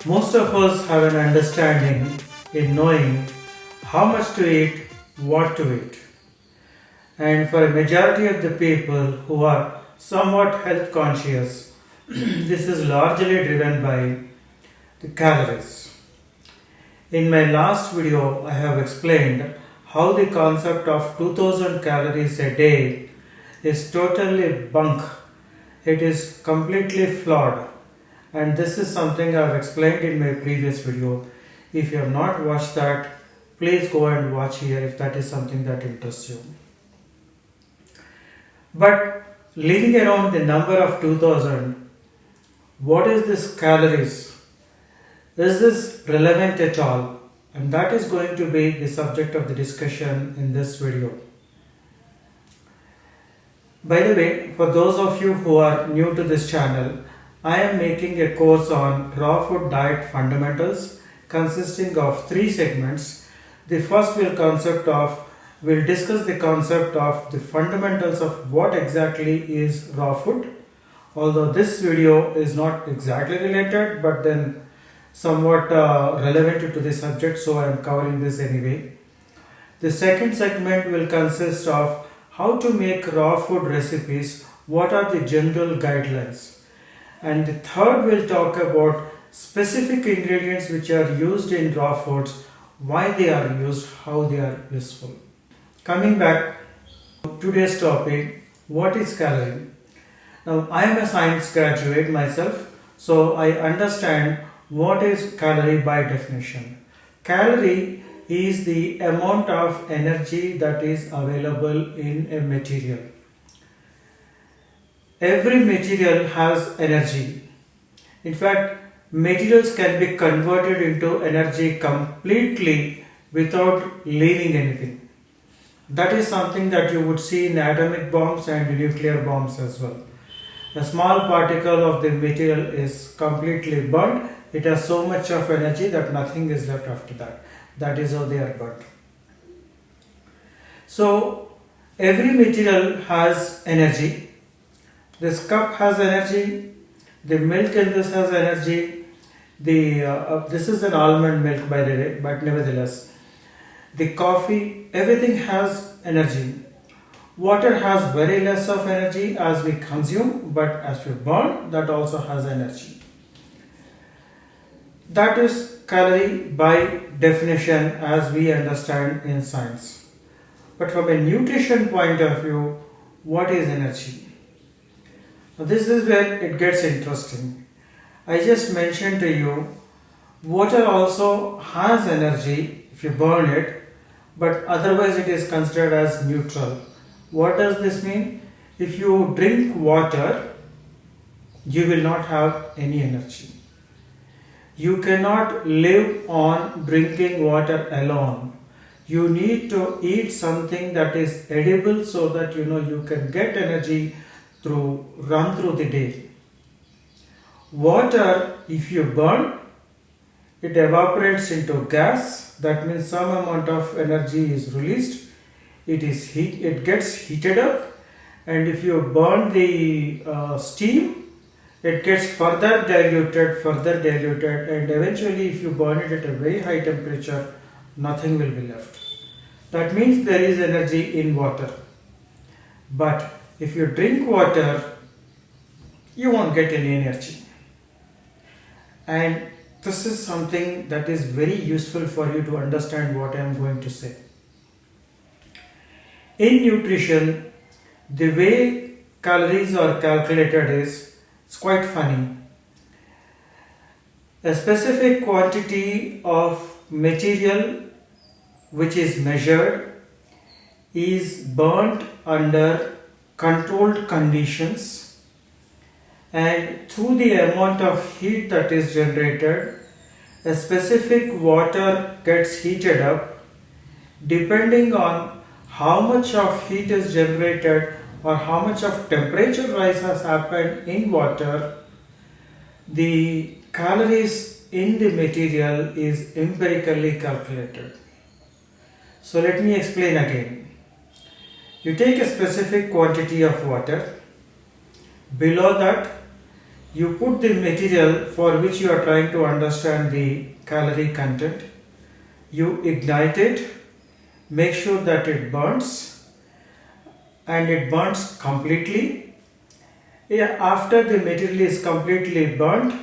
Most of us have an understanding in knowing how much to eat, what to eat. And for a majority of the people who are somewhat health conscious, this is largely driven by the calories. In my last video, I have explained how the concept of 2000 calories a day is totally bunk. It is completely flawed, and this is something I have explained in my previous video. If you have not watched that, please go and watch here if that is something that interests you. But leaving around the number of 2000, what is this calories? Is this relevant at all? And that is going to be the subject of the discussion in this video. By the way, for those of you who are new to this channel, I am making a course on raw food diet fundamentals consisting of 3 segments. The first will discuss the concept of the fundamentals of what exactly is raw food. Although this video is not exactly related, but then somewhat relevant to the subject, so I am covering this anyway. The second segment will consist of how to make raw food recipes, what are the general guidelines. And the third will talk about specific ingredients which are used in raw foods, why they are used, how they are useful. Coming back to today's topic, what is calorie? Now, I am a science graduate myself, so I understand what is calorie by definition. Calorie is the amount of energy that is available in a material. Every material has energy. In fact, materials can be converted into energy completely without leaving anything. That is something that you would see in atomic bombs and nuclear bombs as well. A small particle of the material is completely burnt. It has so much of energy that nothing is left after that. That is how they are burnt. So, every material has energy. This cup has energy. The milk in this has energy. This is an almond milk, by the way, but nevertheless. The coffee, everything has energy. Water has very less of energy as we consume, but as we burn, that also has energy. That is calorie by definition as we understand in science. But from a nutrition point of view, what is energy? Now this is where it gets interesting. I just mentioned to you, water also has energy if you burn it, but otherwise it is considered as neutral. What does this mean? If you drink water, you will not have any energy. You cannot live on drinking water alone. You need to eat something that is edible so that you can get energy run through the day. Water, if you burn, it evaporates into gas. That means some amount of energy is released. It gets heated up, and if you burn the steam, it gets further diluted, and eventually if you burn it at a very high temperature, nothing will be left. That means there is energy in water. But if you drink water, you won't get any energy. And this is something that is very useful for you to understand what I am going to say. In nutrition, the way calories are calculated is quite funny. A specific quantity of material which is measured is burnt under controlled conditions, and through the amount of heat that is generated, a specific water gets heated up. Depending on how much of heat is generated or how much of temperature rise has happened in water, the calories in the material is empirically calculated. So let me explain again. You take a specific quantity of water. Below that, you put the material for which you are trying to understand the calorie content, you ignite it, make sure that it burns, and it burns completely. Yeah, after the material is completely burnt,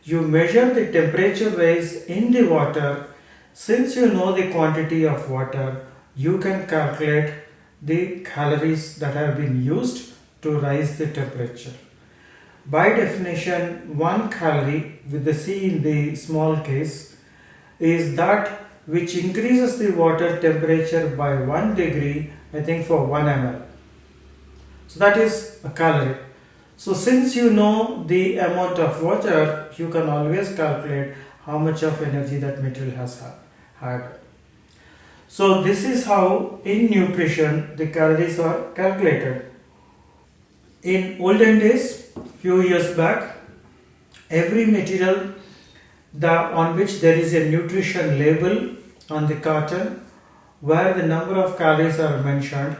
you measure the temperature rise in the water. Since you know the quantity of water, you can calculate the calories that have been used to rise the temperature. By definition, 1 calorie with the C in the small case is that which increases the water temperature by 1 degree, I think for 1 ml. So that is a calorie. So since you know the amount of water, you can always calculate how much of energy that material has had. So this is how in nutrition the calories are calculated. In olden days, few years back, every material on which there is a nutrition label on the carton where the number of calories are mentioned,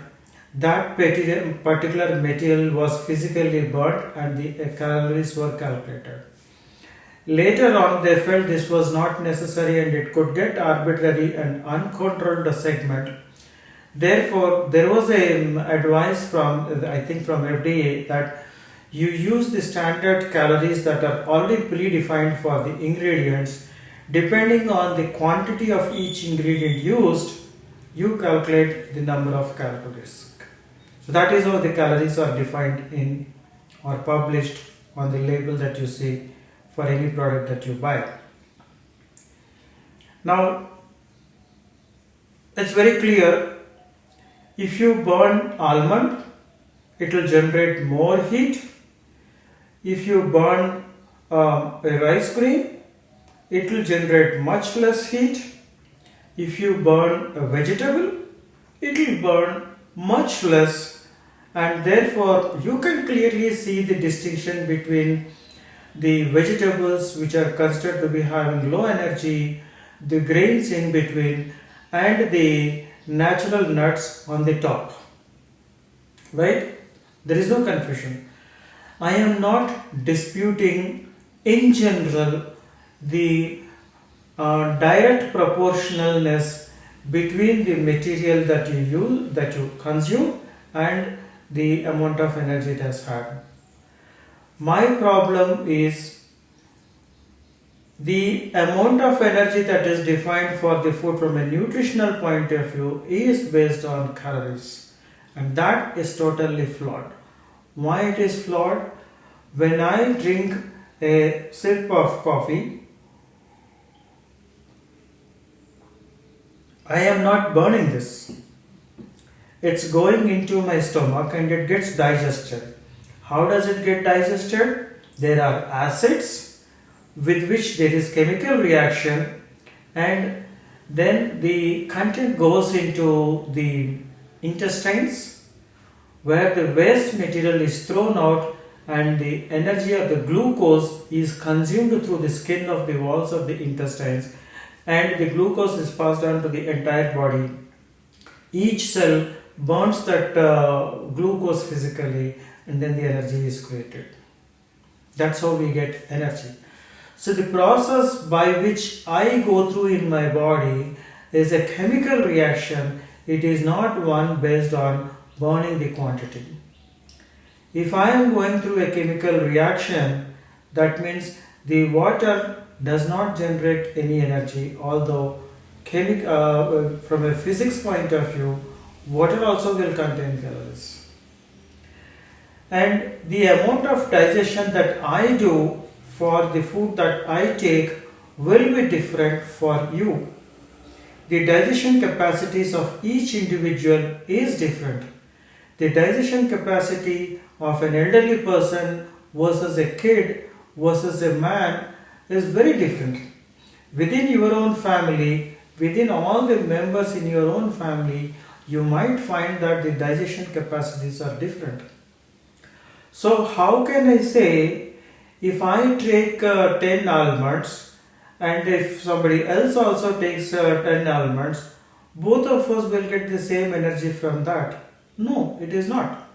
that particular material was physically burnt and the calories were calculated. Later on, they felt this was not necessary and it could get arbitrary and uncontrolled segment. Therefore, there was an advice from, I think from FDA, that you use the standard calories that are already predefined for the ingredients. Depending on the quantity of each ingredient used, you calculate the number of calories. So that is how the calories are defined in or published on the label that you see for any product that you buy. Now, it's very clear, if you burn almond, it will generate more heat. If you burn a rice grain, it will generate much less heat. If you burn a vegetable, it will burn much less, and therefore you can clearly see the distinction between the vegetables which are considered to be having low energy, the grains in between, and the natural nuts on the top. Right? There is no confusion. I am not disputing in general the direct proportionalness between the material that you use, that you consume, and the amount of energy it has had. My problem is the amount of energy that is defined for the food from a nutritional point of view is based on calories, and that is totally flawed. Why it is flawed? When I drink a sip of coffee, I am not burning this. It's going into my stomach and it gets digested. How does it get digested? There are acids with which there is chemical reaction, and then the content goes into the intestines where the waste material is thrown out and the energy of the glucose is consumed through the skin of the walls of the intestines, and the glucose is passed on to the entire body. Each cell burns that glucose physically, and then the energy is created. That's how we get energy. So the process by which I go through in my body is a chemical reaction. It is not one based on burning the quantity. If I am going through a chemical reaction, that means the water does not generate any energy, although from a physics point of view, water also will contain calories. And the amount of digestion that I do for the food that I take will be different for you. The digestion capacities of each individual is different. The digestion capacity of an elderly person versus a kid versus a man is very different. Within your own family, within all the members in your own family, you might find that the digestion capacities are different. So how can I say, if I take 10 almonds and if somebody else also takes 10 almonds, both of us will get the same energy from that? No, it is not.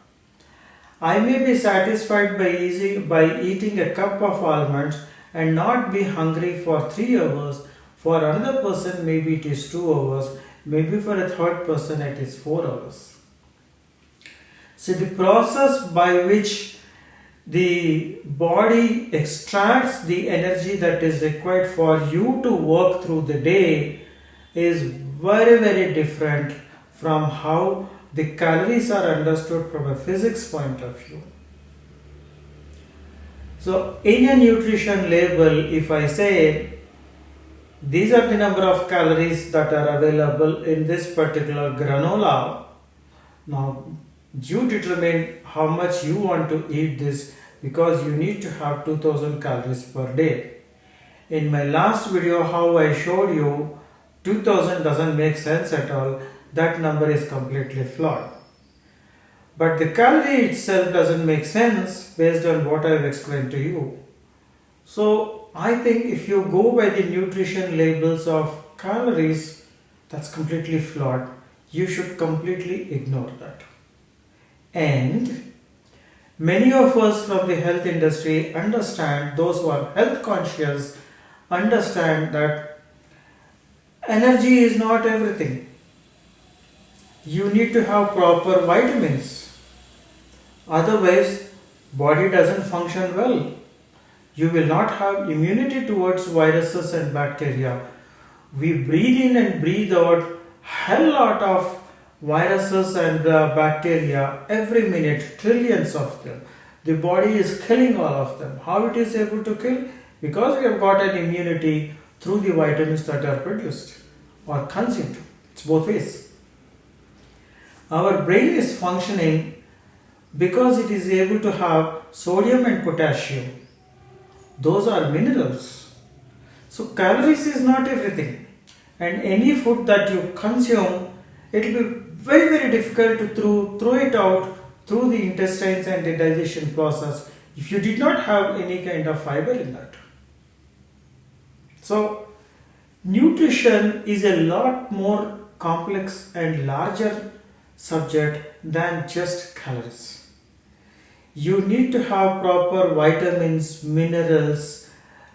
I may be satisfied by eating a cup of almonds and not be hungry for 3 hours. For another person, maybe it is 2 hours. Maybe for a third person, it is 4 hours. So, the process by which the body extracts the energy that is required for you to work through the day is very, very different from how the calories are understood from a physics point of view. So, in a nutrition label, if I say these are the number of calories that are available in this particular granola, now you determine how much you want to eat this, because you need to have 2000 calories per day. In my last video, how I showed you 2000 doesn't make sense at all. That number is completely flawed. But the calorie itself doesn't make sense based on what I have explained to you. So I think if you go by the nutrition labels of calories, that's completely flawed. You should completely ignore that. And many of us from the health industry understand, those who are health conscious understand that energy is not everything. You need to have proper vitamins. Otherwise, body doesn't function well. You will not have immunity towards viruses and bacteria. We breathe in and breathe out hell lot of viruses and bacteria every minute, trillions of them. The body is killing all of them. How it is able to kill? Because we have got an immunity through the vitamins that are produced or consumed. It's both ways. Our brain is functioning because it is able to have sodium and potassium. Those are minerals. So calories is not everything. And any food that you consume, it will be very, very difficult to throw it out through the intestines and the digestion process if you did not have any kind of fiber in that. So nutrition is a lot more complex and larger subject than just calories. You need to have proper vitamins, minerals,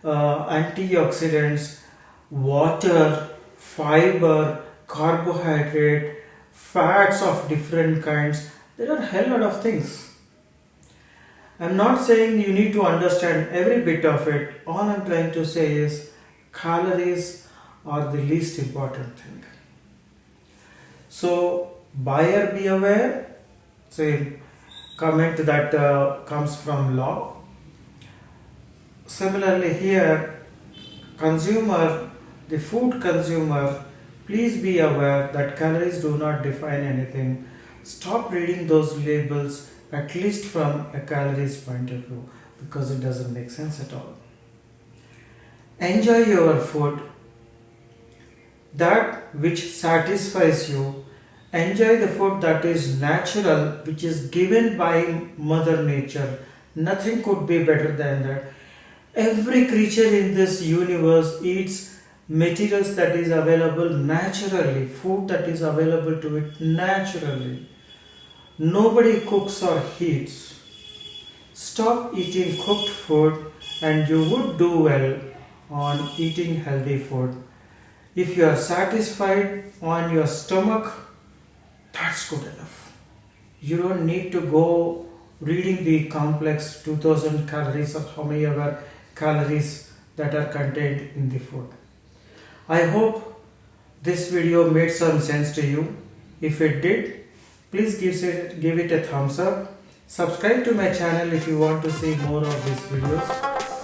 antioxidants, water, fiber, carbohydrate, fats of different kinds. There are a hell lot of things. I'm not saying you need to understand every bit of it. All I'm trying to say is calories are the least important thing. So buyer be aware. Say comment that comes from law. Similarly here, consumer, the food consumer, please be aware that calories do not define anything. Stop reading those labels, at least from a calories point of view, because it doesn't make sense at all. Enjoy your food, that which satisfies you. Enjoy the food that is natural, which is given by Mother Nature. Nothing could be better than that. Every creature in this universe eats materials that is available naturally, food that is available to it naturally. Nobody cooks or heats. Stop eating cooked food and you would do well on eating healthy food. If you are satisfied on your stomach, that's good enough. You don't need to go reading the complex 2000 calories or how many other calories that are contained in the food. I hope this video made some sense to you. If it did, please give it a thumbs up. Subscribe to my channel if you want to see more of these videos.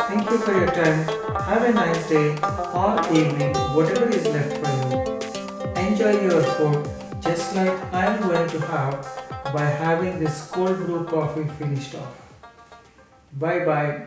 Thank you for your time. Have a nice day or evening, whatever is left for you. Enjoy your food just like I am going to have by having this cold brew coffee finished off. Bye bye.